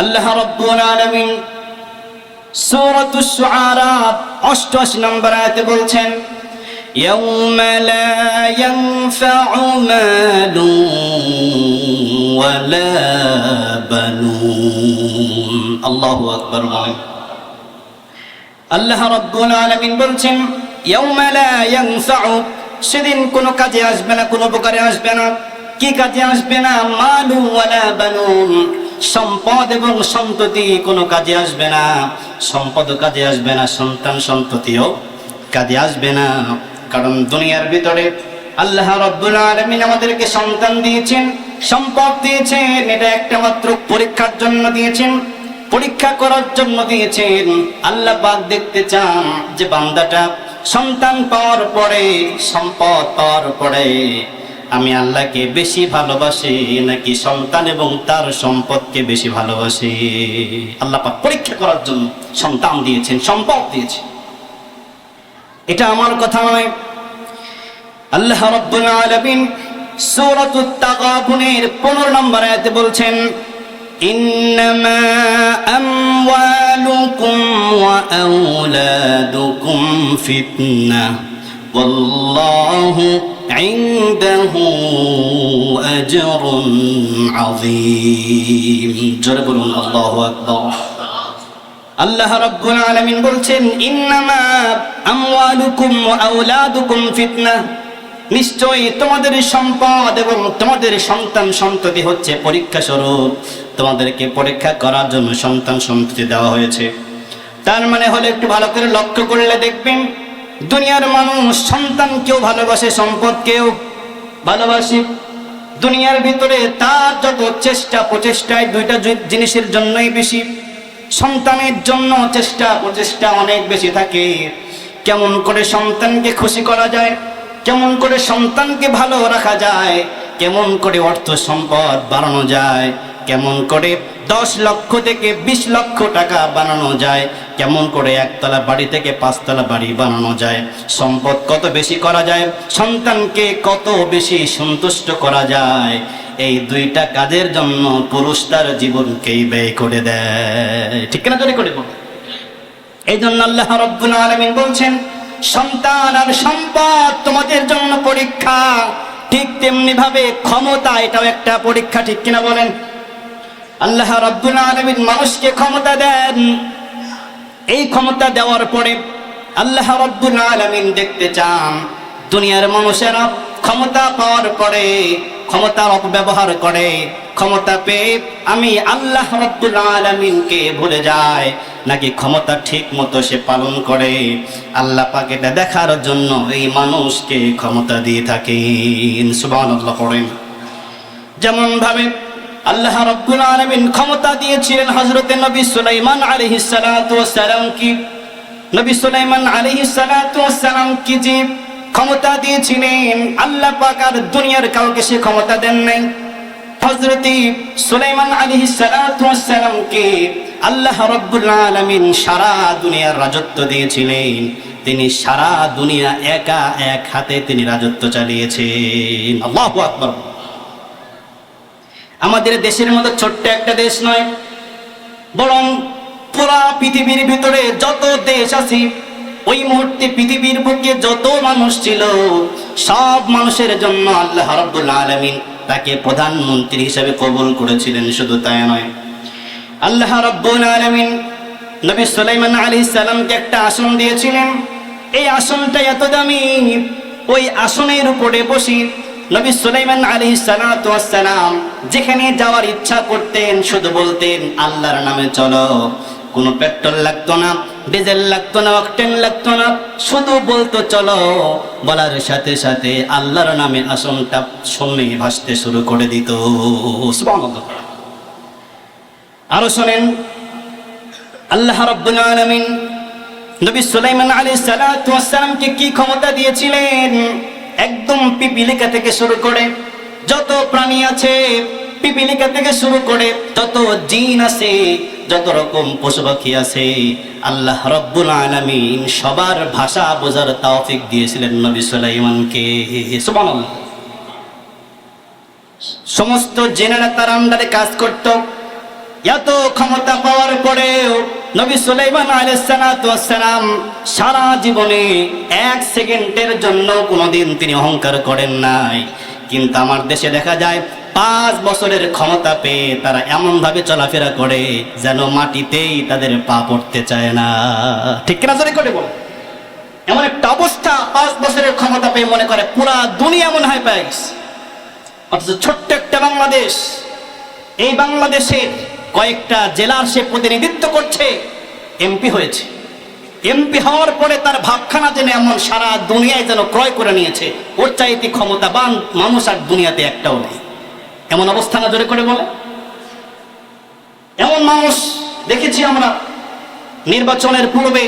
আল্লাহ রাব্বুল আলামিন সূরাতুশ শুআরা 88 নম্বর আয়াতে বলছেন, ইয়াউমা লা ইয়ানফা'ু মালুন ওয়ালা বানুন। আল্লাহু আকবার বলেন। আল্লাহ রাব্বুল আলামিন বলছেন, ইয়াউমা লা ইয়ানফা'ু, সেদিন কোনো কাজে আসবে না, কোনো উপকারে আসবে না। কি কাজে আসবে না? মালু ওয়ালা বানুন, সম্পদ এবং সন্ততি কোনো কাজে আসবে না। সম্পদও কাজে আসবে না, সন্তান সন্ততিও কাজে আসবে না। কারণ দুনিয়ার ভিতরে আল্লাহ রাব্বুল আলামিন আমাদেরকে সন্তান দিয়েছেন, সম্পদ দিয়েছেন, এটা একটা মাত্র পরীক্ষার জন্য দিয়েছেন, পরীক্ষা করার জন্য দিয়েছেন। আল্লাহ পাক দেখতে চান যে বান্দাটা সন্তান পাওয়ার পরে, সম্পদ পাওয়ার পরে আমি আল্লাহকে বেশি ভালোবাসি নাকি সন্তান এবং তার সম্পদকে বেশি ভালোবাসি। আল্লাহ পাক পরীক্ষা করার জন্য সন্তান দিয়েছেন, সম্পদ দিয়েছেন। এটা আমার কথা নয়। আল্লাহ রাব্বুল আলামিন সূরাতুত তাগাবুনের 15 নম্বর আয়াতে বলছেন, ইন্নামা আমওয়ালুকুম ওয়া আওলাদুকুম ফিতনাহ ওয়াল্লাহু ইনদাহু আজরুন আযীম। জোরে বলুন আল্লাহু আকবার। আল্লাহ রাব্বুল আলামিন বলছেন, ইন্নামা আমওয়ালুকুম ওয়া আওলাদুকুম ফিতনাহ, নিশ্চয়ই তোমাদের সম্পদ এবং তোমাদের সন্তান সন্ততি হচ্ছে পরীক্ষা স্বরূপ। তোমাদেরকে পরীক্ষা করার জন্য সন্তান সন্ততি দেওয়া হয়েছে। তার মানে হলো, একটু ভালো করে লক্ষ্য করলে দেখবেন দুনিয়ার মানুষ সন্তানকেও ভালোবাসে, সম্পদকেও ভালোবাসে। দুনিয়ার ভিতরে তার যত চেষ্টা প্রচেষ্টায় দুইটা জিনিসের জন্যই বেশি। সন্তানের জন্য চেষ্টা প্রচেষ্টা অনেক বেশি থাকে। কেমন করে সন্তানকে খুশি করা যায়, কেমন করে সন্তানকে ভালো রাখা যায়, কেমন করে অর্থ সম্পদ বাড়ানো যায়, কেমন করে 10 লক্ষ থেকে 20 লক্ষ টাকা বানানো যায়, কেমন করে একতলা বাড়ি থেকে 5 তলা বাড়ি বানানো যায়, সম্পদ কত বেশি করা যায়, সন্তানকে কত বেশি সন্তুষ্ট করা যায়, এই দুইটা কাজের জন্য পুরুষ তার জীবনকেই ব্যয় করে দেয়। ঠিক না? জোরে করে বলো। এই জন্য আল্লাহ রাব্বুল আলামিন বলছেন, সন্তান আর সম্পদ তোমাদের জন্য পরীক্ষা। ঠিক তেমনি ভাবে ক্ষমতা, এটাও একটা পরীক্ষা। ঠিক কিনা বলেন? আল্লাহ রাব্বুল আলামিন মানুষকে ক্ষমতা দেন। এই ক্ষমতা দেওয়ার পরে আল্লাহ রাব্বুল আলামিন দেখতে চান দুনিয়ার মানুষেরা ক্ষমতা পাওয়ার পরে ক্ষমতার অপব্যবহার করে, ক্ষমতা পেয়ে আমি আল্লাহ রাব্বুল আলামিনকে ভুলে যায়, নাকি ক্ষমতা ঠিক মতো সে পালন করে। আল্লাহ পাক এটা দেখার জন্য এই মানুষকে ক্ষমতা দিয়ে থাকেন। সুবহানাল্লাহ পড়েন। যেমন ভাবে আল্লাহ রাব্বুল আলামিন ক্ষমতা দিয়েছিলেন হযরতে নবী সুলাইমান আলাইহিস সালাতু ওয়াস সালাম কি। নবী সুলাইমান আলাইহিস সালাতু ওয়াস সালাম কি যে ক্ষমতা দিয়েছিলেন, আল্লাহ পাক আর দুনিয়ার কাউকে সে ক্ষমতা দেন নাই। হযরতে সুলাইমান আলাইহিস সালাতু ওয়াস সালাম কে আল্লাহ রাব্বুল আলামিন সারা দুনিয়ার রাজত্ব দিয়েছিলেন। তিনি সারা দুনিয়া একা এক হাতে তিনি রাজত্ব চালিয়েছেন। আল্লাহু আকবার। আমাদের দেশের মতো ছোট্ট একটা দেশ নয়, বরং পুরা পৃথিবীর ভিতরে যত দেশ আছে, ওই মুহূর্তে পৃথিবীর বুকে যত মানুষ ছিল, সব মানুষের জন্য আল্লাহ রাব্বুল আলামিন তাকে প্রধানমন্ত্রী হিসেবে কবুল করেছিলেন। শুধু তাই নয়, আল্লাহ রাব্বুল আলামিন নবী সুলাইমান আলাইহিস সালামকে একটা আসন দিয়েছিলেন। এই আসনটা এত দামি, ওই আসনের উপরে বসে নবী সুলাইমান আলাইহিস সালাতু ওয়াস সালাম যেখানে যাওয়ার ইচ্ছা করতেন শুধু বলতেন আল্লাহর নামে চলো। কোনো পেট্রোল লাগতো না, ডিজেল লাগতো না, অকটেন লাগতো না, শুধু বলতো চলো। বলার সাথে সাথে আল্লাহর নামে আসনটা শূন্যে ভাসতে শুরু করে দিত। সুবহানাল্লাহ। আরো শোনেন, আল্লাহ রাব্বুল আলামিন নবী সুলাইমান আলাইহিস সালাতু ওয়াস সালামকে কি ক্ষমতা দিয়েছিলেন। একদম পিপিলিকা থেকে শুরু করে যত প্রাণী আছে, পিপিলিকা থেকে শুরু করে যত জিন আছে, যত রকম পশু পাখি আছে, আল্লাহ রাব্বুল আলামিন সবার ভাষা বোঝার তৌফিক দিয়েছিলেন নবী সুলাইমানকে। সুবহানাল্লাহ। সমস্ত জিনেরা তার আন্ডারে কাজ করত। এত ক্ষমতা পাওয়ার পরেও নবী সুলাইমান আলাইহিস সালাতু ওয়াস সালাম সারা জীবনে 1 সেকেন্ডের জন্য কোনোদিন তিনি অহংকার করেন নাই। কিন্তু আমার দেশে দেখা যায় 5 বছরের ক্ষমতা পেয়ে তারা এমন ভাবে চলাফেরা করে যেন মাটিতেই তাদের পা পড়তে চায় না। ঠিক কিনা জোরে করে বল। এমন একটা অবস্থা, 5 বছরের ক্ষমতা পেয়ে মনে করে পুরা দুনিয়া মনে হয় পেয়ে গেছে। অথচ ছোট্ট একটা বাংলাদেশ, এই বাংলাদেশের কয়েকটা জেলার সে প্রতিনিধিত্ব করছে, এমপি হয়েছে। এমপি হওয়ার পরে তার ভাবখানা যেন এমন সারা দুনিয়ায় যেন ক্রয় করে নিয়েছে, ওর চাইতে ক্ষমতাবান মানুষ আর দুনিয়াতে একটাও নেই। এমন অবস্থা না জোরে করে বলে। এমন মানুষ দেখেছি আমরা, নির্বাচনের পূর্বে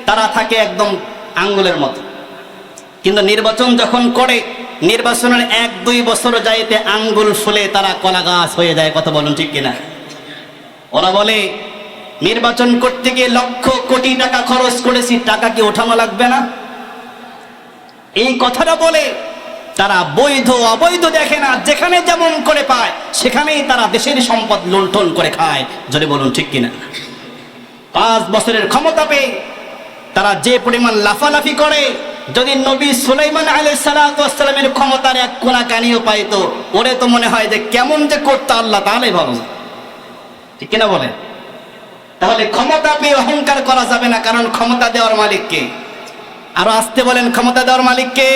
তারা থাকে একদম আঙ্গুলের মতো, কিন্তু নির্বাচন যখন করে নির্বাচনের 1-2 বছর যাইতে আঙ্গুল ফুলে তারা কলা গাছ হয়ে যায়। কথা বলুন ঠিক কিনা? ওরা বলে নির্বাচন করতে গিয়ে লক্ষ কোটি টাকা খরচ করেছি, টাকা কি ওঠানো লাগবে না? এই কথাটা বলে তারা বৈধ অবৈধ দেখে না, যেখানে যেমন করে পায় সেখানেই তারা দেশের সম্পদ লুণ্ঠন করে খায়। যদি বলুন ঠিক কিনা? 5 বছরের ক্ষমতা পেয়ে তারা যে পরিমাণ লাফালাফি করে, যদি নবী সুলাইমান আলাইহিস সালাতু ওয়াস সালামের ক্ষমতার এক কোনা কানিও পাইতো, ওরে তো মনে হয় যে কেমন যে করতো আল্লাহ তাআলাই ভালো। ঠিক কিনা বলে? তাহলে ক্ষমতা পেয়ে অহংকার করা যাবে না, কারণ ক্ষমতা দেওয়ার মালিক কে? আরো আসতে বলেন, ক্ষমতা দেওয়ার মালিক কে?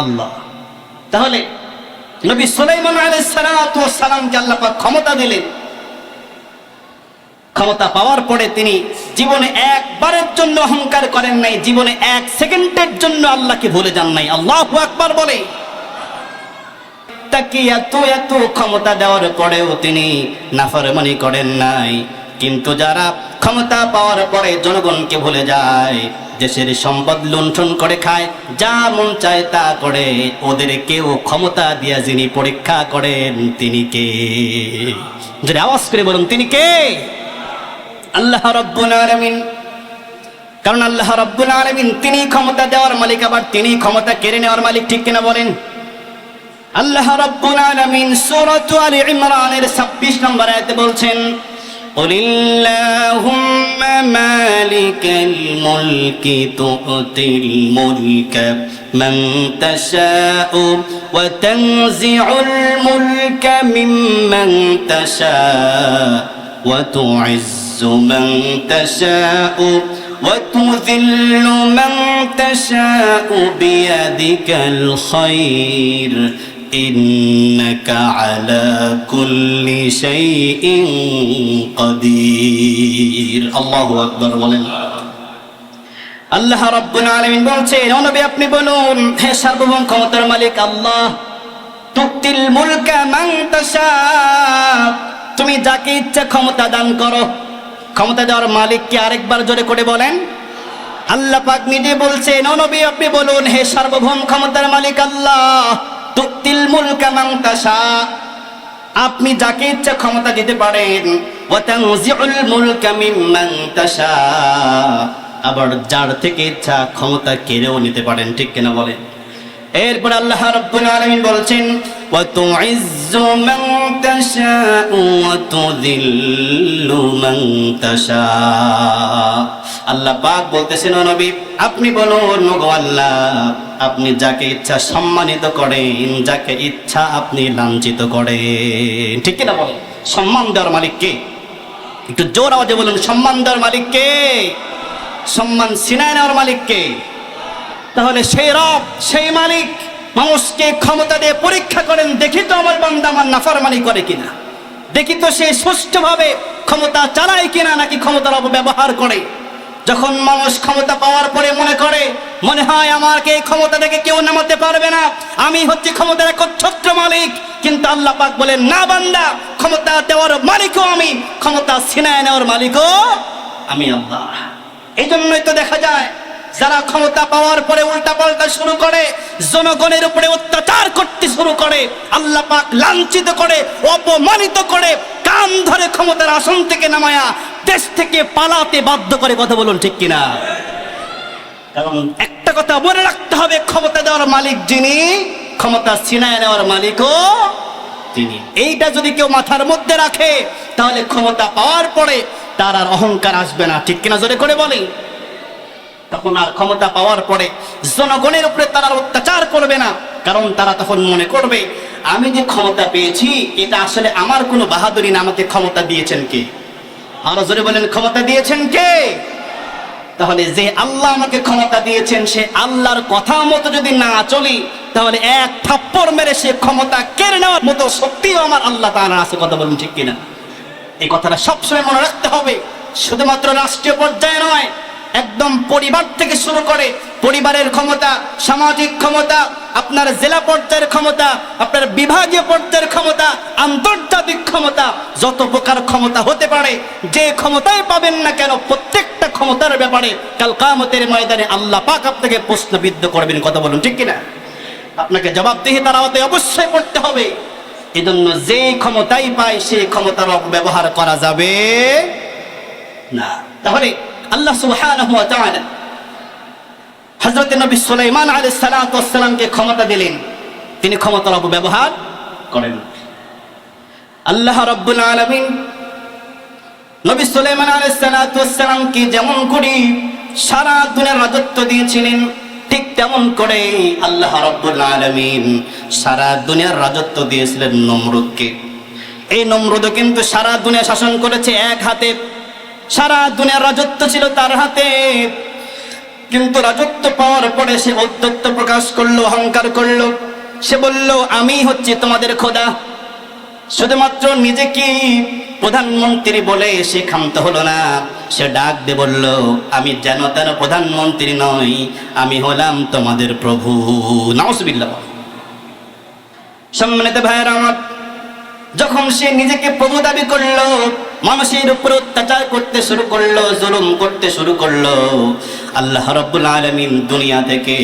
আল্লাহ। তাহলে নবী সুলাইমান আলাইহিস সালাতু ওয়াস সালামকে আল্লাহ পাক ক্ষমতা দিলেন। ক্ষমতা পাওয়ার পরে তিনি জীবনে একবারের জন্য অহংকার করেন নাই, জীবনে 1 সেকেন্ডের জন্য আল্লাহকে ভুলে যান নাই। আল্লাহু আকবার বলে। তাকে এত ক্ষমতা দেওয়ার পরেও তিনি নাফরমানি করেন নাই। কিন্তু যারা ক্ষমতা পাওয়ার পরে জনগণকে ভুলে যায়, দেশের সম্পদ লুণ্ঠন করে খায়, যা মন চায় তা করে, ওদের কেউ ক্ষমতা দিয়া যিনি পরীক্ষা করেন তিনি কে? যদি আওয়াজ করে বলুন তিনি কে? আল্লাহ রাব্বুল আলামিন। কারণ আল্লাহ রাব্বুল আলামিন তিনি ক্ষমতা দেওয়ার মালিক, আবার তিনি ক্ষমতা কেড়ে নেওয়ার মালিক। ঠিক কিনা বলেন? আল্লাহ রাব্বুল আলামিন সূরা আলে ইমরানের 26 নম্বর আয়াতে বলছেন, কুলিল্লাহুম্মা মালিকাল মুলকি তু'তিল মুলকা মান তাশাউ ওয়া তানজিউল মুলকা মিম্মান তাশাউ ওয়া তু'ইজ্জু মান তাশাউ ওয়া তুযিল্লু মান তাশাউ বিয়াদিকাল খায়র ইন্নাকা আলা কুল্লি শাইইন কাদির। আল্লাহু আকবার বলেন। আল্লাহ রাব্বুল আলামিন বলছেন, ও নবী আপনি বলুন, হে সার্বভৌম ক্ষমতার মালিক আল্লাহ, তুতিল মুলকা মান তাশা, তুমি যাকে ইচ্ছা ক্ষমতা দান করো। ক্ষমতা দেওয়ার মালিককে আরেকবার জোরে করে বলেন। আল্লাহ পাক নিজে বলছেন, ও নবী আপনি বলুন, হে সার্বভৌম ক্ষমতার মালিক আল্লাহ, তুতিল মুলকা মান তাশা, আপনি যাকে ইচ্ছা ক্ষমতা দিতে পারেন। ওয়া তানজিউল মুলকা মিম্মান তাশা, আবার যার থেকে ইচ্ছা ক্ষমতা কেড়েও নিতে পারেন। ঠিক কিনা বলেন? এরপর আল্লাহ রাব্বুল আলামিন বলছেন, ওয়া তুইজ্জু মান তাশা ওয়া তুযিল্লু মান তাশা। আল্লাহ পাক বলতেছেন, ও নবী আপনি বলুন, ওগো আল্লাহ, আপনি যাকে ইচ্ছা সম্মানিত করেন, যাকে ইচ্ছা আপনি লাঞ্ছিত করেন। ঠিক কিনা বলেন? সম্মান দেওয়ার মালিক কে? একটু জোর আওয়াজে বলুন, সম্মান দেওয়ার মালিক কে? সম্মান ছিনায় নেওয়ার মালিক কে? তাহলে সেই রব, সেই মালিক মানুষকে ক্ষমতা দিয়ে পরীক্ষা করেন, দেখি তো আমার বান্দা আমার নাফরমানি করে কিনা, দেখি তো সে সুষ্ঠুভাবে ক্ষমতা চালায় কিনা, নাকি ক্ষমতার অপব্যবহার করে। যখন মানুষ ক্ষমতা পাওয়ার পরে মনে হয় আমাকে এই ক্ষমতা থেকে কেউ নামাতে পারবে না, আমি হচ্ছে ক্ষমতার একচ্ছত্র মালিক। কিন্তু আল্লাহ পাক বলেন, না বান্দা, ক্ষমতা দেওয়ার মালিকও আমি, ক্ষমতা ছিনায় নেওয়ার মালিকও আমি আল্লাহ। এই জন্যই তো দেখা যায় যারা ক্ষমতা পাওয়ার পরে উল্টাপাল্টা শুরু করে, জনগণের উপরে অত্যাচার করতে শুরু করে, আল্লাহ পাক লাঞ্ছিত করে, অপমানিত করে, কান ধরে ক্ষমতার আসন থেকে নামায়া দেশ থেকে পালাতে বাধ্য করে। কথা বলুন ঠিক কিনা? কারণ একটা কথা মনে রাখতে হবে, ক্ষমতা দেওয়ার মালিক যিনি, ক্ষমতা ছিনায় নেওয়ার মালিকও তিনি। এইটা যদি কেউ মাথার মধ্যে রাখে তাহলে ক্ষমতা পাওয়ার পরে তার আর অহংকার আসবে না, ঠিক কিনা জোরে করে বলি। তখন আর ক্ষমতা পাওয়ার পরে জনগণের উপরে তারা অত্যাচার করবে না, কারণ তারা তখন মনে করবে আমি যে ক্ষমতা পেয়েছি এটা আসলে আমার কোনো বাহাদুরি না, আমাকে ক্ষমতা দিয়েছেন কে? আরো জোরে বলেন, ক্ষমতা দিয়েছেন কে? তাহলে যে আল্লাহ আমাকে ক্ষমতা দিয়েছেন সে আল্লাহর কথা মতো যদি না চলি তাহলে এক থাপ্পড় মেরে সে ক্ষমতা কেড়ে নেওয়ার মতো শক্তিও আমার আল্লাহ তাআলার আছে। কথা বলুন ঠিক কিনা? এই কথাটা সবসময় মনে রাখতে হবে। শুধুমাত্র রাষ্ট্রীয় পর্যায়ে নয়, একদম পরিবার থেকে শুরু করে পরিবারের ক্ষমতা, সামাজিক ক্ষমতা, আপনার জেলা পর্যায়ের ক্ষমতা, আপনার বিভাগীয় পর্যায়ের ক্ষমতা, আন্তর্জাতিক ক্ষমতা, যত প্রকার ক্ষমতা হতে পারে, যে ক্ষমতায় পাবেন না কেন প্রত্যেকটা ক্ষমতার ব্যাপারে কাল কিয়ামতের ময়দানে আল্লাহ পাক আপনাকে প্রশ্নবিদ্ধ করবেন। কথা বলুন ঠিক কিনা? আপনাকে জবাবদিহিতার আওতায় অবশ্যই পড়তে হবে। এজন্য যে ক্ষমতাই পায় সেই ক্ষমতার অপব্যবহার করা যাবে না। তাহলে আল্লাহ সুবহানাহু ওয়া তাআলা হযরত নবী সুলাইমান আলাইহিস সালাতু ওয়াস সালামকে ক্ষমতা দিলেন, তিনি ক্ষমতার অপব্যবহার করেন। আল্লাহ রাব্বুল আলামিন নবী সুলাইমান আলাইহিস সালাতু ওয়াস সালামকে যেমন করে সারা দুনিয়ার রাজত্ব দিয়েছিলেন, ঠিক তেমন করে আল্লাহ রাব্বুল আলামিন সারা দুনিয়ার রাজত্ব দিয়েছিলেন নমরুদকে। এই নমরুদও কিন্তু সারা দুনিয়া শাসন করেছে এক হাতে, সারা দুনিয়ার রাজত্ব ছিল তার হাতে। কিন্তু রাজত্ব পাওয়ার পরে সে ঔদ্ধত্য প্রকাশ করলো, অহংকার করলো। সে বলল আমি হচ্ছি তোমাদের খোদা। শুধুমাত্র নিজেকে প্রধানমন্ত্রী বলে সে ক্ষান্ত হলো না, সে ডাক দিয়ে বলল আমি যেন তেন প্রধানমন্ত্রী নই, আমি হলাম তোমাদের প্রভু। নাউজুবিল্লাহ। সম্মানিত ভাইয়েরা আমার, যখন সে নিজেকে প্রভু দাবি করলো, মানুষের উপর অত্যাচার করতে শুরু করলো, জুলুম করতে শুরু করলো, আল্লাহ রাব্বুল আলামিন দুনিয়া থেকে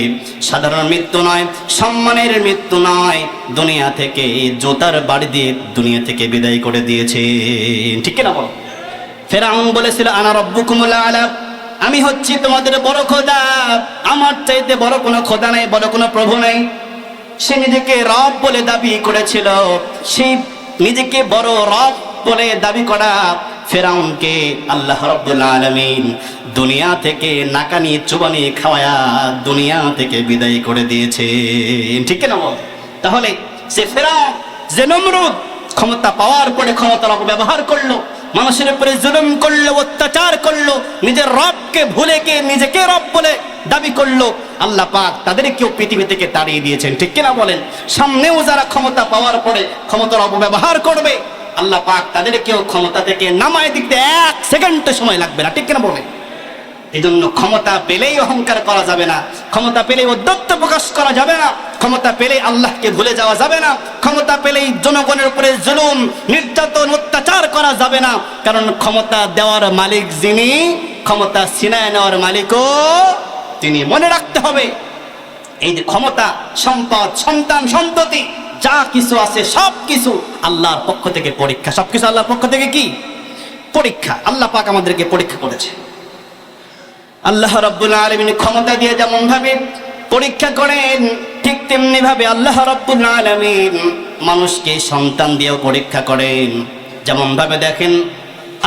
সাধারণ মৃত্যু নয়, সম্মানের মৃত্যু নয়, দুনিয়া থেকে জোতার বাড়ি দিয়ে দুনিয়া থেকে বিদায় করে দিয়েছে। ঠিক কিনা বলো? ফেরাউন বলেছিল আনা রাব্বুকুমুল আলা, আমি হচ্ছি তোমাদের বড় খোদা, আমার চাইতে বড় কোনো খোদা নাই, বড় কোনো প্রভু নাই। সে নিজেকে রব বলে দাবি করেছিল। সেই নিজেকে বড় রব বলে দাবি করা ফেরাউনকে আল্লাহ রাব্বুল আলামিন দুনিয়া থেকে নাকানি চুবানি খাওয়ায়া দুনিয়া থেকে বিদায় করে দিয়েছে। ঠিক না? তাহলে সে ফেরাউন, যে নমরুদ, ক্ষমতা পাওয়ার পরে ক্ষমতার অপব্যবহার করলো, মানুষের উপরে জুলুম করলো, অত্যাচার করলো, নিজের রবকে ভুলে গিয়ে নিজেকে রব বলে দাবি করলো, আল্লাহ পাক তাদেরকেও পৃথিবী থেকে তাড়িয়ে দিয়েছেন। ঠিক কিনা বলেন? সামনেও যারা ক্ষমতা পাওয়ার পরে ক্ষমতার অপব্যবহার করবে আল্লাহ পাক তাদেরকেও ক্ষমতা থেকে নামায় দিতে 1 সেকেন্ড সময় লাগবে না। ঠিক কিনা বলেন? এই জন্য ক্ষমতা পেলেই অহংকার করা যাবে না, ক্ষমতা পেলেই ঔদ্ধত্য প্রকাশ করা যাবে না, ক্ষমতা পেলেই আল্লাহকে ভুলে যাওয়া যাবে না, ক্ষমতা পেলেই জনগণের উপরে জুলুম, নির্যাতন, অত্যাচার করা যাবে না। কারণ ক্ষমতা দেওয়ার মালিক যিনি, ক্ষমতা ছিনায় নেওয়ার মালিকও তিনি। মনে রাখতে হবে এই যে ক্ষমতা, সম্পদ, সন্তান, সন্ততি যা কিছু আছে সব কিছু আল্লাহর পক্ষ থেকে পরীক্ষা। সবকিছু আল্লাহর পক্ষ থেকে কি পরীক্ষা। আল্লাহ পাক আমাদেরকে পরীক্ষা করেছে। আল্লাহ রাব্বুল আলামিন ক্ষমতা দিয়ে যেমন ভাবে পরীক্ষা করেন, ঠিক তেমনি ভাবে আল্লাহ রাব্বুল আলামিন মানুষকে সন্তান দিয়েও পরীক্ষা করেন। যেমন ভাবে দেখেন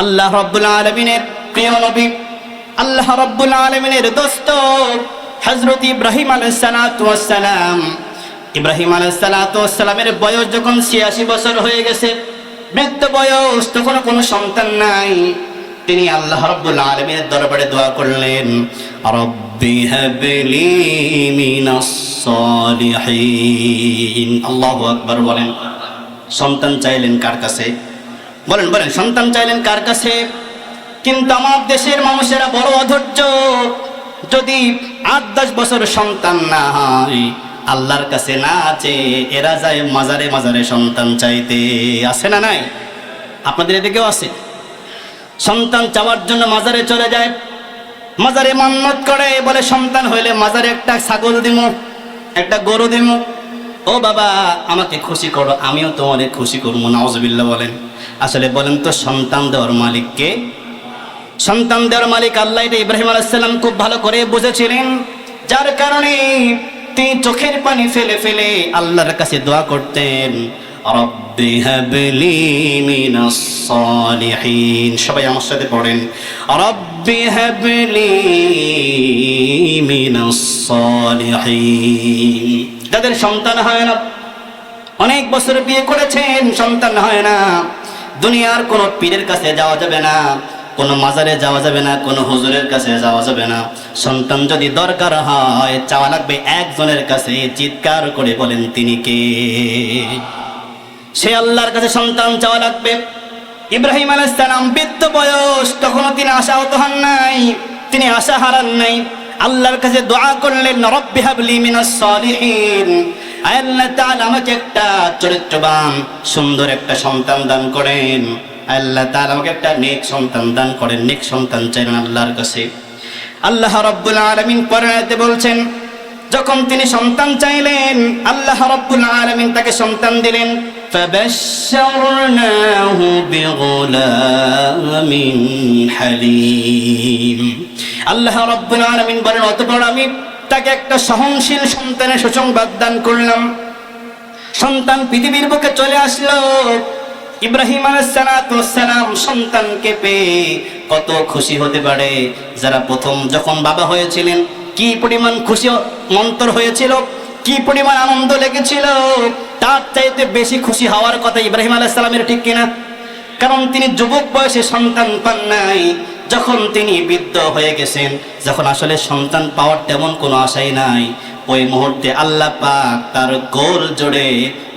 আল্লাহ রাব্বুল আলামিনের প্রিয় নবী, আল্লাহ রাব্বুল আলামিনের দোস্ত হযরত ইব্রাহিম আলাইহিস সালাতু ওয়াস সালাম। ইব্রাহিম আলাইহিস সালাতু ওয়াস সালামের বয়স যখন 86 বছর হয়ে গেছে, বৃদ্ধ বয়স, তখন কোনো সন্তান নাই। তিনি আল্লাহ রাব্বুল আলামিনের দরবারে দোয়া করলেন, রব্বি হাবলি মিনাস সালিহিন। আল্লাহু আকবার বলেন। সন্তান চাইলেন কার কাছে? বলেন বলেন, সন্তান চাইলেন কার কাছে? কিন্তু আমার দেশের মানুষেরা বড় অধৈর্য। যদি 8-10 বছর সন্তান না হয়, আল্লাহর কাছে না আছে, এরা যায় মাজারে মাজারে সন্তান চাইতে। আছে না নাই? আপনাদের এদিকেও আছে। সন্তান চাওয়ার জন্য মাজারে চলে যায়, মাজারে মান্নত করে, বলে সন্তান হইলে মাজারে একটা ছাগল দিমু, একটা গরু দিমু। ও বাবা, আমাকে খুশি করো, আমিও তোমাদের খুশি করবো। নাউজুবিল্লাহ বলেন। আসলে বলেন তো সন্তান দেওয়ার মালিক কে? সন্তান দেওয়ার মালিক আল্লাহ। এটা ইব্রাহিম আলাইহিস সালাম খুব ভালো করে বুঝেছিলেন, যার কারণে তিনি চোখের পানি ফেলে ফেলে আল্লাহর কাছে দোয়া করতেন, রব্বি হাবলি মিনাস সালিহিন। সবাই আমার সাথে পড়েন, রব্বি হাবলি মিনাস সালিহিন। যাদের সন্তান হয় না, অনেক বছর বিয়ে করেছেন, সন্তান হয় না, দুনিয়ার কোনো পীরের কাছে যাওয়া যাবে না, কোনো মাজারে যাওয়া যাবে না, কোনো হুজুরের কাছে যাওয়া যাবে না। সন্তান যদি দরকার হয়, চাওয়া লাগবে একজনের কাছে। চিৎকার করে বলেন তিনি কে? সে আল্লাহর কাছে সন্তান চাওয়া লাগবে। ইব্রাহিম আলাইহিস সালাম বৃদ্ধ বয়স, তখনও তিনি আশাহত হন নাই, তিনি আশা হারান নাই। আল্লাহর কাছে দোয়া করলেন, রব্বি হাবলি মিনাস সালিহিন, আল্লাহ তাআলা আমাকে একটা চরিত্রবান সুন্দর একটা সন্তান দান করেন। আল্লাহ তাআলা আমাকে একটা নেক সন্তান দান করেন। নেক সন্তান চাইলেন আল্লাহর কাছে। আল্লাহ রাব্বুল আলামিন পরে বলছেন, যখন তিনি সন্তান চাইলেন, আল্লাহ রাব্বুল আলামিন তাকে সন্তান দিলেন। ফাবাশশারনাহু বিগুলামিন হালিম। আল্লাহ রাব্বুল আলামিন বলেন, অতঃপর আমি তাকে একটা সহনশীল সন্তানের সুসংবাদ দান করলাম। সন্তান পৃথিবীর বুকে চলে আসলো। ইব্রাহিম আলাইহিস সালাম সন্তানকে পেয়ে কত খুশি হতে পারে। যারা প্রথম যখন বাবা হয়েছিলেন, কি পরিমাণ খুশি মন্তর হয়েছিল, কি পরিমাণ আনন্দ লেগেছিল, তার চাইতে বেশি খুশি হওয়ার কথা ইব্রাহিম আলাইহিস সালামের, ঠিক কিনা? কারণ তিনি যুবক বয়সে সন্তান পান নাই। যখন তিনি বৃদ্ধ হয়ে গেছেন, যখন আসলে সন্তান পাওয়ার তেমন কোনো আশাই নাই, ওই মুহূর্তে আল্লাহ পাক তার গোল জোড়ে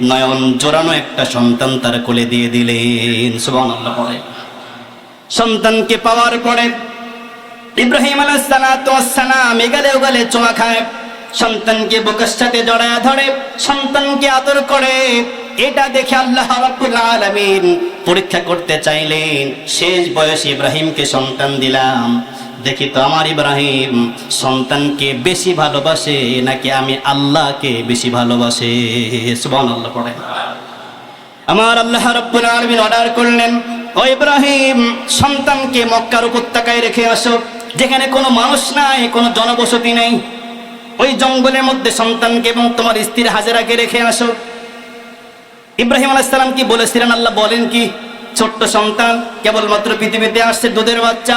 নয়ন জোড়ানো একটা সন্তান তার কোলে দিয়ে দিলেন। সুবহানাল্লাহ। পরে সন্তানকে পাওয়ার পরে ইব্রাহিম আলাইহিস সালাম এগালে চোমা খায়, সন্তানকে বুকের সাথে জড়ায় ধরে, সন্তানকে আদর করে। এটা দেখে আল্লাহ রাব্বুল আলামিন পরীক্ষা করতে চাইলেন, শেষ বয়সে ইব্রাহিমকে সন্তান দিলাম, দেখি তো আমার ইব্রাহিম সন্তানকে বেশি ভালোবাসে নাকি আমি আল্লাহকে বেশি ভালোবাসে। সুবহানাল্লাহ। পড়ে আমার আল্লাহ রাব্বুল আলামিন অর্ডার করলেন, ও ইব্রাহিম, সন্তানকে মক্কার উপত্যকায় রেখে আসো, যেখানে কোনো মানুষ নাই, কোনো জনবসতি নেই। ওই জঙ্গলের মধ্যে সন্তানকে এবং তোমার স্ত্রী হাজেরাকে রেখে আসো। ইব্রাহিম আলাইহিস সালাম কি বলেছিলেন? আল্লাহ বলেন কি, ছোট্ট সন্তান কেবলমাত্র পৃথিবীতে আসছে, দুধের বাচ্চা,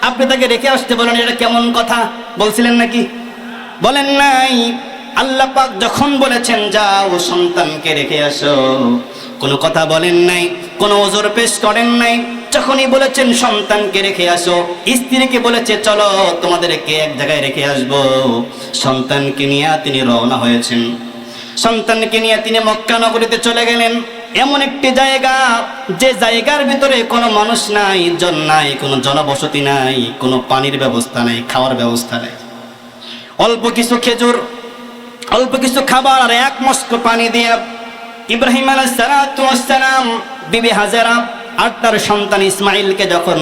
আপনি তাকে রেখে আসতে বলেন, এটা কেমন কথা বলছিলেন নাকি? বলেন নাই। আল্লাহ পাক যখন বলেছেন যাও সন্তানকে রেখে আসো, কোনো কথা বলেন নাই, কোনো ওজর পেশ করেন নাই। যখনই বলেছেন সন্তানকে রেখে আসো, স্ত্রীকে বলেছে চলো তোমাদেরকে এক জায়গায় রেখে আসবো, সন্তানকে নিয়ে তিনি রওনা হয়েছেন। সন্তানকে নিয়ে তিনি মক্কা নগরীতে চলে গেলেন, এমন একটি জায়গা যে জায়গার ভিতরে কোনো মানুষ নাই, জন নাই, কোনো জনবসতি নাই, কোনো পানির ব্যবস্থা নাই, খাওয়ার ব্যবস্থা নাই। অল্প কিছু খেজুর, অল্প কিছু খাবার আর এক মস্ক পানি দিয়ে ইব্রাহিম আলাইহিস সালাম বিবি হাজেরা আর তার সন্তান ইসমাইলকে যখন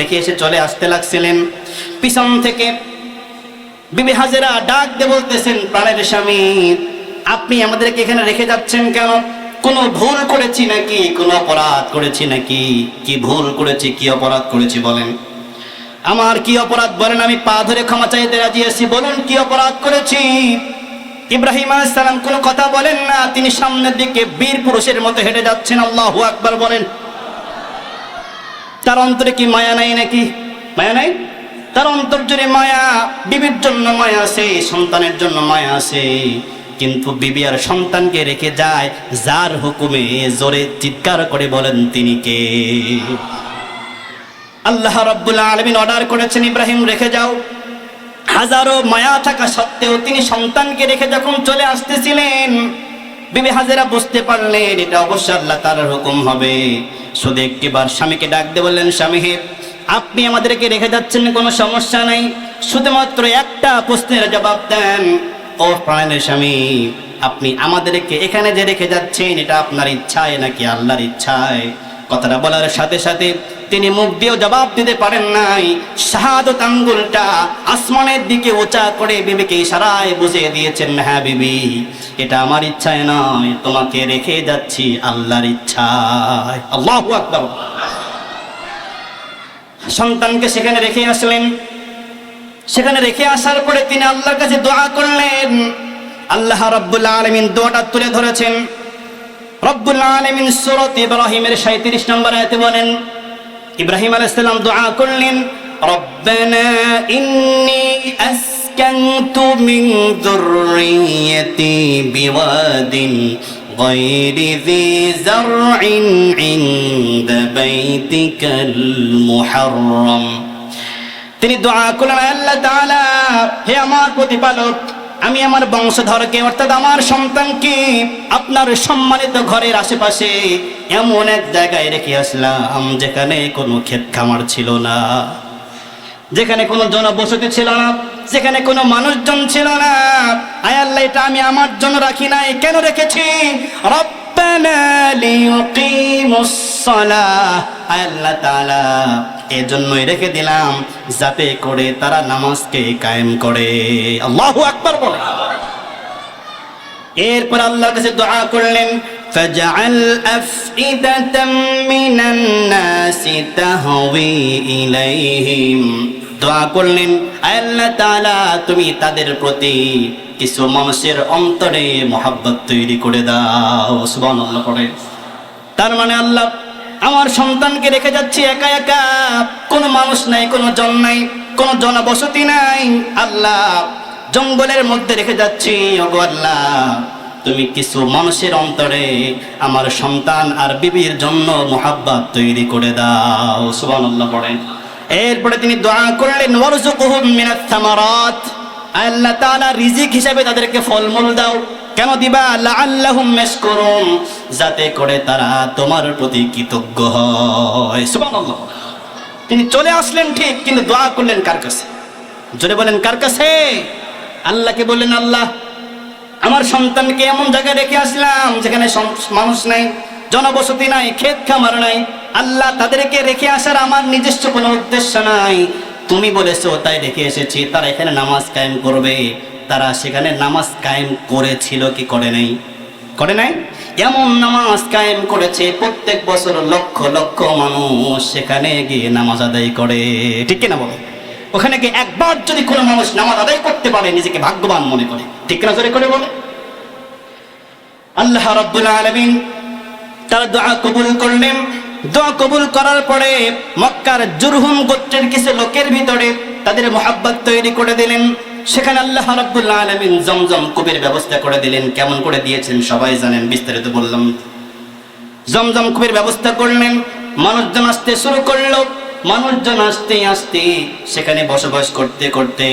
রেখে এসে চলে আসতে লাগছিলেন, পিছন থেকে বিবি হাজেরা ডাক দিয়ে বলতেছেন, প্রাণের স্বামী, আপনি আমাদেরকে এখানে রেখে যাচ্ছেন কেন? কোনো ভুল করেছি নাকি? কোনো অপরাধ করেছি নাকি? কি ভুল করেছি, কি অপরাধ করেছি বলেন? আমার কি অপরাধ বলেন? আমি পা ধরে ক্ষমা চাইতে রাজি আছি, বলুন কি অপরাধ করেছি? ইব্রাহিম আলাইহিস সালাম কোনো কথা বলেন না, তিনি সামনের দিকে বীর পুরুষের মতো হেঁটে যাচ্ছেন। আল্লাহু আকবার বলেন। তার অন্তরে কি মায়া নাই নাকি? মায়া নাই? তার অন্তর জুড়ে মায়া, বিবির জন্য মায়া আছে, সন্তানের জন্য মায়া আছে। কিন্তু বিবি আর সন্তানকে রেখে যায়, যার হুকুমে, জোরে চিৎকার করে বলেন তিনি কে? আল্লাহ রাব্বুল আলামিন অর্ডার করেছেন, ইব্রাহিম রেখে যাও। হাজারো মায়া থাকা সত্ত্বেও তিনি সন্তানকে রেখে যখন চলে আসতেছিলেন, বিবি হাজেরা বুঝতে পারলেন এটা অবশ্যই আল্লাহ তাআলার হুকুম হবে। শুধু একটিবার স্বামীকে ডাক দিয়ে বললেন, স্বামী হে, আপনি আমাদেরকে রেখে যাচ্ছেন, কোনো সমস্যা নাই, শুধুমাত্র একটা প্রশ্নের জবাব দেন। ও প্রাণের স্বামী, আপনি আমাদেরকে এখানে যে রেখে যাচ্ছেন, এটা আপনার ইচ্ছায় নাকি আল্লাহর ইচ্ছায়? কথাটা বলার সাথে সাথে তিনি মুখ দিয়েও জবাব দিতে পারেন নাই। শাহাদত আঙ্গুলটা আসমানের দিকে উঁচা করে বিবিকে ইশারায় বুঝিয়ে দিয়েছেন, হ্যাঁ বিবি, এটা আমার ইচ্ছায় নয়, তোমাকে রেখে যাচ্ছি আল্লাহর ইচ্ছায়। আল্লাহু আকবার। সন্তানকে সেখানে রেখে আসলেন। সেখানে রেখে আসার পরে তিনি আল্লাহর কাছে দোয়া করলেন। আল্লাহ রাব্বুল আলামিন দোয়াটা তুলে ধরেছেন। রব্বুল আলামিন সূরা ইব্রাহিমের 37 নম্বর আয়াতে বলেন, ইব্রাহিম আলাইহিস সালাম দোয়া করলেন, রব্বানা ইন্নী আসকানতু মিন যুররিয়্যাতি বিওয়াদিন গায়রি যি যারইন ইনদা বাইতিকাল মুহাররম। তিনি দোয়া করলেন, আল্লাহ তাআলা, হে আমার প্রতিপালক, আমি আমার বংশধরকে অর্থাৎ আমার সন্তানকে আপনার সম্মানিত ঘরের আশেপাশে এমন এক জায়গায় রেখে আসলাম যেখানে কোনো ক্ষেত খামার ছিল না, যেখানে কোনো জনবসতি ছিল না, যেখানে কোনো মানুষজন ছিল না। আয় আল্লাহ, এটা আমি আমার জন্য রাখি নাই, কেন রেখেছি? রব্বানা লিয়ুকিমুস সালাহ, আয় আল্লাহ তাআলা, এজন্যই রেখে দিলাম যাতে করে তারা নামাজকে কায়েম করে। আল্লাহু আকবার বলে। এরপর আল্লাহর কাছে দোয়া করলেন, ফাজআল আফইদাতাম মিনান নাসি তাহওয়ি ইলাইহিম। দোয়া করলেন, আল্লাহ তাআলা, তুমি তাদের প্রতি কিছু মানুষের অন্তরে মহব্বত তৈরি করে দাও। সুবহানাল্লাহ পড়ে। তার মানে আল্লাহ আমার সন্তানকে রেখে যাচ্ছি একা একা, কোনো মানুষ নাই, কোনো জন নাই, কোনো জনবসতি নাই। আল্লাহ, জঙ্গলের মধ্যে রেখে যাচ্ছি। ওগো আল্লাহ, তুমি কিছু মানুষের অন্তরে আমার সন্তান আর বিবির জন্য মুহাব্বত তৈরি করে দাও। সুবহানাল্লাহ পড়েন। এরপরে তিনি দোয়া করলেন, ওয়ারযুকহুম মিনাস সামারাত, আল্লাহ তাআলা রিজিক হিসেবে তাদেরকে ফলমূল দাও। কেন দিবা? লাআল্লাহুম ইয়াশকুরুন, যাতে করে তারা তোমার প্রতি কৃতজ্ঞ হয়। সুবহানাল্লাহ। তিনি চলে আসলেন ঠিক, কিন্তু দোয়া করলেন কার কাছে? জোরে বলেন, কার কাছে? আল্লাহকে বললেন, আল্লাহ, আমার সন্তানকে এমন জায়গায় রেখে আসলাম যেখানে মানুষ নাই, জনবসতি নাই, ক্ষেত খামার নাই। আল্লাহ, তাদেরকে রেখে আসার আমার নিজস্ব কোনো উদ্দেশ্য নাই, তুমি বলেছো তাই রেখে এসেছি। তারা এখানে নামাজ কায়েম করবে। তারা সেখানে নামাজ কায়েম করেছিল কি করে নাই? করে নাই। এমন নামাজ কায়েম করেছে, প্রত্যেক বছর লক্ষ লক্ষ মানুষ সেখানে গিয়ে নামাজ আদায় করে। ঠিক কিনা বলো? ওখানে গিয়ে একবার যদি কোনো মানুষ নামাজ আদায় করতে পারে, নিজেকে ভাগ্যবান মনে করে। ঠিক কিনা জোরে করে বলে? আল্লাহ রাব্বুল আলামিন তার দোয়া কবুল করলেন। দোয়া কবুল করার পরে মক্কার জুরহুম গোত্রের কিছু লোকের ভিতরে তাদের মুহাব্বত তৈরি করে দিলেন। সেখানে আল্লাহ রাব্বুল আলামিন জমজম কূপের ব্যবস্থা করে দিলেন। কেমন করে দিয়েছেন সবাই জানেন, বিস্তারিত বললাম। জমজম কূপের ব্যবস্থা করলেন। মানুষজন আসতে শুরু করলো। মানুষজন আসতে আসতে সেখানে বসবাস করতে করতে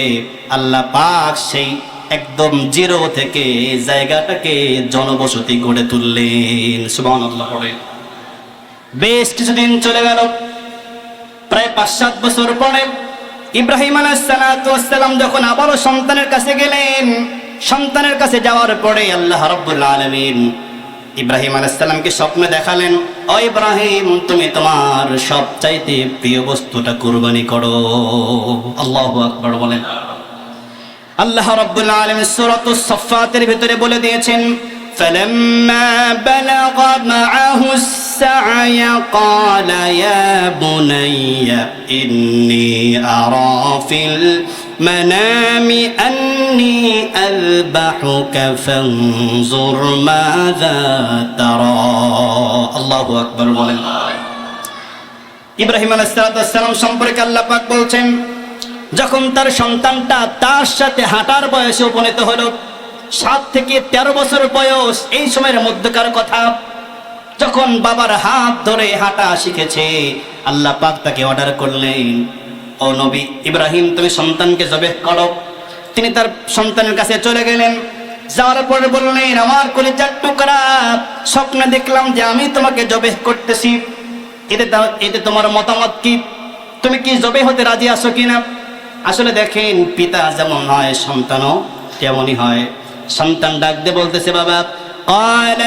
আল্লাহ পাক সেই একদম জিরো থেকে জায়গাটাকে জনবসতি গড়ে তুললেন। সুবহানাল্লাহ। বেশ কিছুদিন চলে গেল। প্রায় 5-7 বছর পরে ইব্রাহিম আলাইহিস সালাম যখন আবারও সন্তানের কাছে গেলেন, সন্তানের কাছে যাওয়ার পরে আল্লাহ রাব্বুল আলামিন ইব্রাহিম আলাইহিস সালামকে স্বপ্নে দেখালেন, ও ইব্রাহিম, তুমি তোমার সবচাইতে প্রিয় বস্তুটা কুরবানি করো। আল্লাহু আকবার বলেন। আল্লাহ রাব্বুল আলামিন সূরাতুস সাফফাতের ভিতরে বলে দিয়েছেন, فلما بلغ معه السعي قال يا بني إني أرى في المنام أني أذبحك فانظر ماذا ترى। الله أكبر বলেন। ইব্রাহিম আলাইহিস সালাম সম্পর্কে আল্লাহ পাক বলছেন, যখন তার সন্তানটা তার সাথে হাঁটার বয়সে উপনীত হলো, 7 থেকে 13 বছর বয়স, এই সময়ের মধ্যকার কথা, যখন বাবার হাত ধরে হাঁটা শিখেছে, আল্লাহ পাক তাকে অর্ডার করলেন, ও নবী ইব্রাহিম, তুমি সন্তানকে জবেহ করো। তিনি তার সন্তানের কাছে চলে গেলেন। যাওয়ার পরে বললেন, আমার কলিজার টুকরা, স্বপ্নে দেখলাম যে আমি তোমাকে জবেহ করতেছি। এতে তোমার মতামত কি? তুমি কি জবেহ হতে রাজি আছো কিনা? আসলে দেখেন, পিতা যেমন হয় সন্তানও তেমনই হয়। সন্তান ডাক দিয়ে বলতেছে, বাবা, قال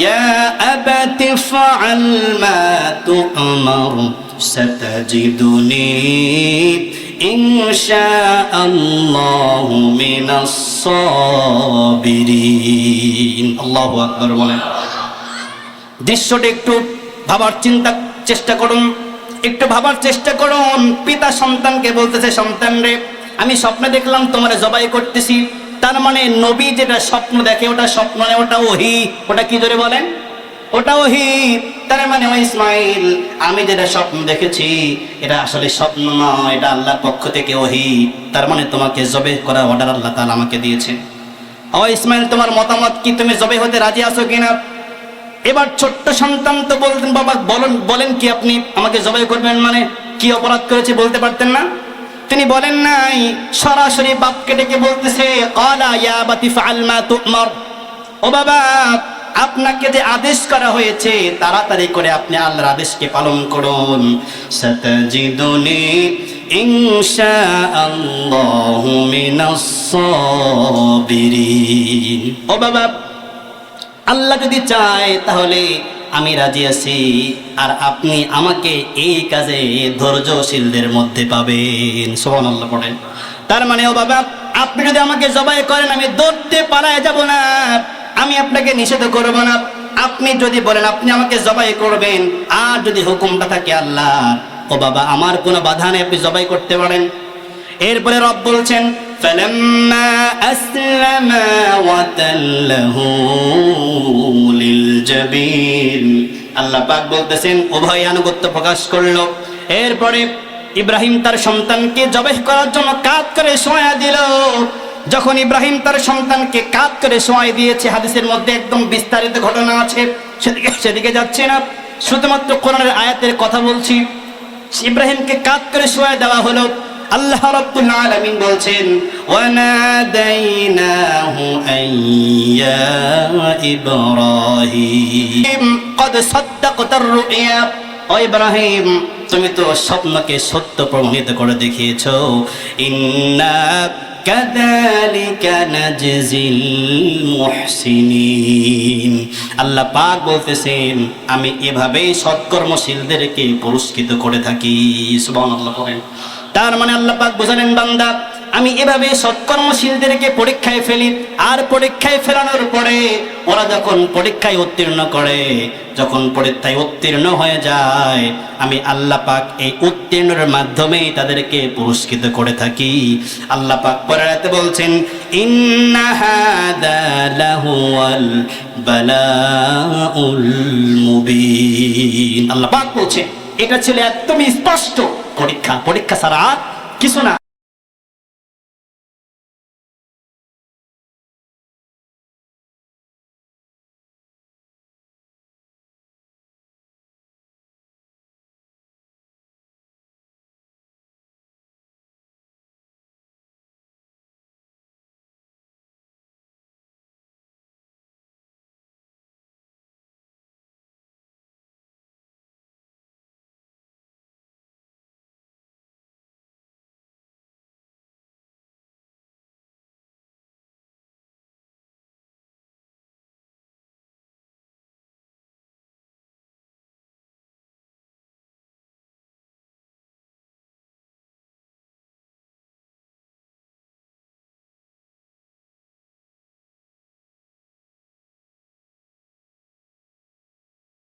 يا أبت افعل ما تؤمر ستجدني إن شاء الله من الصابرين। আল্লাহু আকবার বলেন। দৃশ্যটা একটু ভাবার চেষ্টা করুন, একটু ভাবার চেষ্টা করুন। পিতা সন্তানকে বলতেছে, সন্তান রে, আমি স্বপ্নে দেখলাম তোমারে জবাই করতেছি। তার মানে নবী যেটা স্বপ্ন দেখে ওটা স্বপ্ন নয়, ওটা ওহী। ওটা কি ধরে বলেন? ওটা ওহী। তার মানে ও ইসমাইল, আমি যেটা স্বপ্ন দেখেছি এটা আসলে স্বপ্ন নয়, এটা আল্লাহর পক্ষ থেকে ওহী। তার মানে তোমাকে জবে করার অর্ডার আল্লাহ তাআলা আমাকে দিয়েছে। ও ইসমাইল, তোমার মতামত কি? তুমি জবে হতে রাজি আছো কিনা? এবার ছোট্ট সন্তান তো বলতেন, বাবা বলেন কি আপনি আমাকে জবাই করবেন? মানে কি অপরাধ করেছে বলতে পারতেন না? তিনি বলেন নাই, সরাসরি বাপকে ডেকে বলতেছে, ক্বালা ইয়া আবাতি ফাআল মা তু'মার। ও বাবা, আপনাকে যে আদেশ করা হয়েছে তাড়াতাড়ি করে আপনি আল্লাহর আদেশকে পালন করুন। সাতাজিদুনি ইনশাআল্লাহু মিনাস সাবিরিন। ও বাবা, আল্লাহ যদি চায় তাহলে আমি রাজি আছি, আর আপনি আমাকে এই কাজে ধৈর্যশীলদের মধ্যে পাবেন। সুবহানাল্লাহ পড়েন। তার মানে ও বাবা, আপনি যদি আমাকে জবাই করেন আমি দৌড়তে পালায় যাব না, আমি আপনাকে নিষেধ করব না। আপনি যদি বলেন আপনি আমাকে জবাই করবেন, আর যদি হুকুমটা থাকে আল্লাহ, ও বাবা আমার কোনো বাধা নেই, আপনি জবাই করতে পারেন। এরপরে রব বলছেন, فَلَمَّا أَسْلَمَا وَتَلَّهُ لِلْجَبِينِ। আল্লাহ পাক বলতেছেন উভয় আনুগত্য প্রকাশ করলো। এরপরে ইব্রাহিম তার সন্তানকে জবাই করার জন্য কাঁধ করে শোয়া দিল। যখন ইব্রাহিম তার সন্তানকে কাঁধ করে শোয়াই দিয়েছে, হাদিসের মধ্যে একদম বিস্তারিত ঘটনা আছে, সেদিকে যাচ্ছে না, শুধুমাত্র কোরআনের আয়াতের কথা বলছি। ইব্রাহিমকে কাঁধ করে শোয়া দেওয়া হলো। আল্লাহ রাব্বুল আলামিন বলছেন, ওয়ানাদাইনাহু আইয়া ইব্রাহিম ক্বাদ সাদ্দাকতার রুইয়া। ও ইব্রাহিম, তুমি তো স্বপ্নকে সত্য প্রমাণিত করে দেখিয়েছো। ইন্না কাযালিকা নাজজিল মুহসিনিন। আল্লাহ পাক বলতেছেন আমি এভাবেই সৎকর্মশীলদেরকে পুরস্কৃত করে থাকি। সুবহানাল্লাহ পড়েন। তার মানে আল্লাহ পাক বোঝালেন, বান্দা আমি এভাবে সৎকর্মশীলদেরকে পরীক্ষায় ফেলি, আর পরীক্ষায় ফেলানোর পরে ওরা যখন পরীক্ষায় উত্তীর্ণ করে, যখন পরীক্ষায় উত্তীর্ণ হয়ে যায়, আমি আল্লাহ পাক এই উত্তীর্ণের মাধ্যমেই তাদেরকে পুরস্কৃত করে থাকি। আল্লাহ পাক পরের আয়াতে বলছেন, ইন্না হাদা লাহুয়াল বালাউল মুবিন। আল্লাহ পাক বলছেন এটা ছিল একদমই স্পষ্ট পরীক্ষা, পরীক্ষা ছাড়া কিছু না।